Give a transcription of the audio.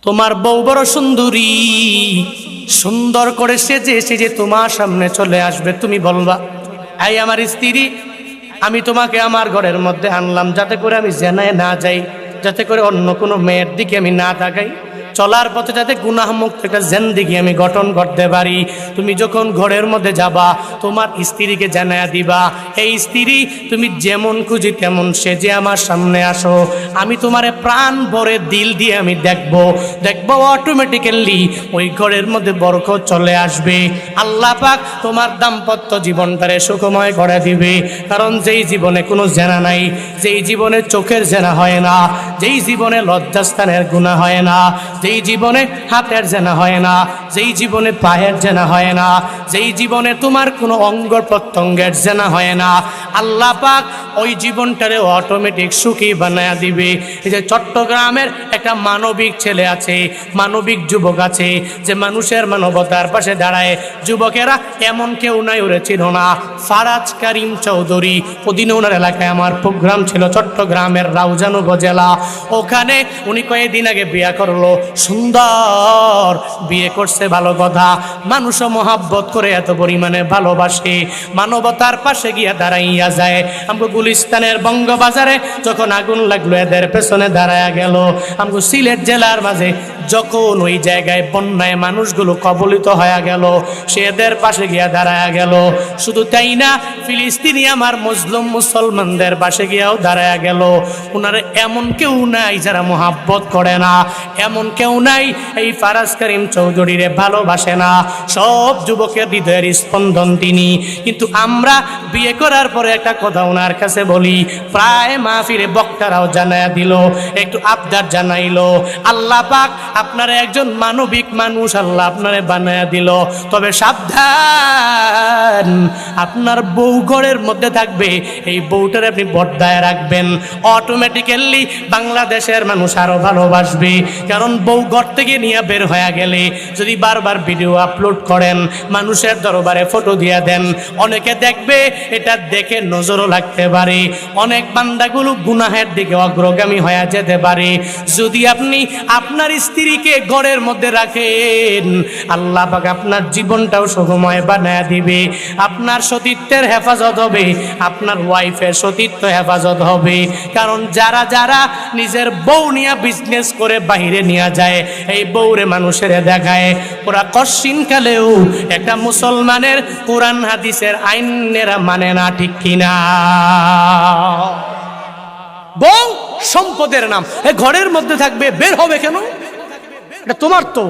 তোমার বউ বড় সুন্দরী, সুন্দর করে সেজে সেজে তোমার সামনে চলে আসবে, তুমি বলবা, এই আমার স্ত্রী, আমি তোমাকে আমার ঘরের মধ্যে আনলাম যাতে করে আমি জেনায় না যাই, যাতে করে অন্য কোনো মেয়ের দিকে আমি না তাকাই, চলার পথে যাতে গুনাহমুক্ত একটা জিন্দেগি আমি গঠন করতে পারি। তুমি যখন ঘরের মধ্যে যাবা, তোমার স্ত্রীকে জানায়া দিবা, এই স্ত্রী, তুমি যেমন খুঁজি তেমন সেজে আমার সামনে আসো, আমি তোমারে প্রাণ ভরে দিল দিয়ে আমি দেখবো অটোমেটিক্যালি ওই ঘরের মধ্যে বরকত চলে আসবে। আল্লাহ পাক তোমার দাম্পত্য জীবনটারে সুখময় করে দিবে। কারণ যেই জীবনে কোনো জেনা নাই, যেই জীবনে চোখের জেনা হয় না, যেই জীবনে লজ্জাস্থানের গুনাহ হয় না, যেই জীবনে হাতের জেনা হয় না, যেই জীবনে পায়ের জেনা হয় না, যেই জীবনে তোমার কোনো অঙ্গ প্রত্যঙ্গের জেনা হয় না, আল্লাহ পাক ওই জীবনটারে অটোমেটিক সুখী বানায়া দিবে। এই যে চট্টগ্রামের একটা মানবিক ছেলে আছে, মানবিক যুবক আছে, যে মানুষের মানবতার পাশে দাঁড়ায়, যুবকেরা এমন কেউ নাই ওরে চিনো না, ফারাজ কারিম চৌধুরী। ওদিনে ওনার এলাকায় আমার প্রোগ্রাম ছিল, চট্টগ্রামের রাউজান উপজেলা। ওখানে উনি কয়েকদিন আগে বিয়ে করলো, সুন্দর বিয়ে করছে, ভালো কথা, মানুষও মহাব্বত করে এত পরিমাণে ভালোবাসে, মানবতার পাশে গিয়া দাঁড়াইয়া যায়। আমগো গুলিস্তানের বঙ্গবাজারে যখন আগুন লাগলো, এদের পেছনে দাঁড়ায়া গেল। আমগো সিলেট জেলার মাঝে যখন ওই জায়গায় বন্যায় মানুষগুলো কবলিত হয়ে গেল, সে এদের পাশে গিয়া দাঁড়ায়া গেল। শুধু তাই না, ফিলিস্তিনি আমার মুসলিম মুসলমানদের পাশে গিয়াও দাঁড়ায়া গেল। ওনার এমন কেউ নাই যারা মহাব্বত করে না, এমন কেউ নাই এই ফারাজ কারিম চৌধুরীরে ভালোবাসে না। সব যুবকের হৃদয়ের স্পন্দন তিনি। কিন্তু আমরা বিয়ে করার পরে একটা কথা ওনার কাছে বলি, প্রায় মাহফিলে বক্তারাও জানায়া দিল, একটু আবদার জানাইলো, আল্লাহ পাক আপনার একজন মানবিক মানুষ আল্লাহ আপনারে বানায়া দিল, তবে সাবধান, আপনার বউ ঘরের মধ্যে থাকবে, এই বউটার আপনি পর্দায় রাখবেন, অটোমেটিক্যালি বাংলাদেশের মানুষ আরো ভালোবাসবে। কারণ বউ ঘর থেকে নিয়ে বের হয়ে গেলে যদি বারবার ভিডিও আপলোড করেন, মানুষের দরবারে ফটো দিয়ে দেন, অনেকে দেখবে, এটা দেখে নজরও লাগতে পারে, অনেক বান্দাগুলো গুনাহের দিকে অগ্রগামী হয়ে যেতে পারে। যদি আপনি আপনার স্ত্রীকে ঘরের মধ্যে রাখেন, আল্লাহ পাক আপনার জীবনটাও সুখময় বানায় দিবে, আপনার সতীত্বের হেফাজত হবে, আপনার ওয়াইফের সতীত্ব হেফাজত হবে। কারণ যারা যারা নিজের বউ নিয়ে বিজনেস করে বাইরে নিয়ে যায়, এই বউরে মানুষের দেখায়, ওরা কশিনকালেও একটা মুসলমানের কোরআন হাদিসের আইনেরা মানে না, ঠিক কিনা? বউ সম্পদের নাম, ঘরের মধ্যে থাকবে, বের হবে কেন? এটা তোমার তো।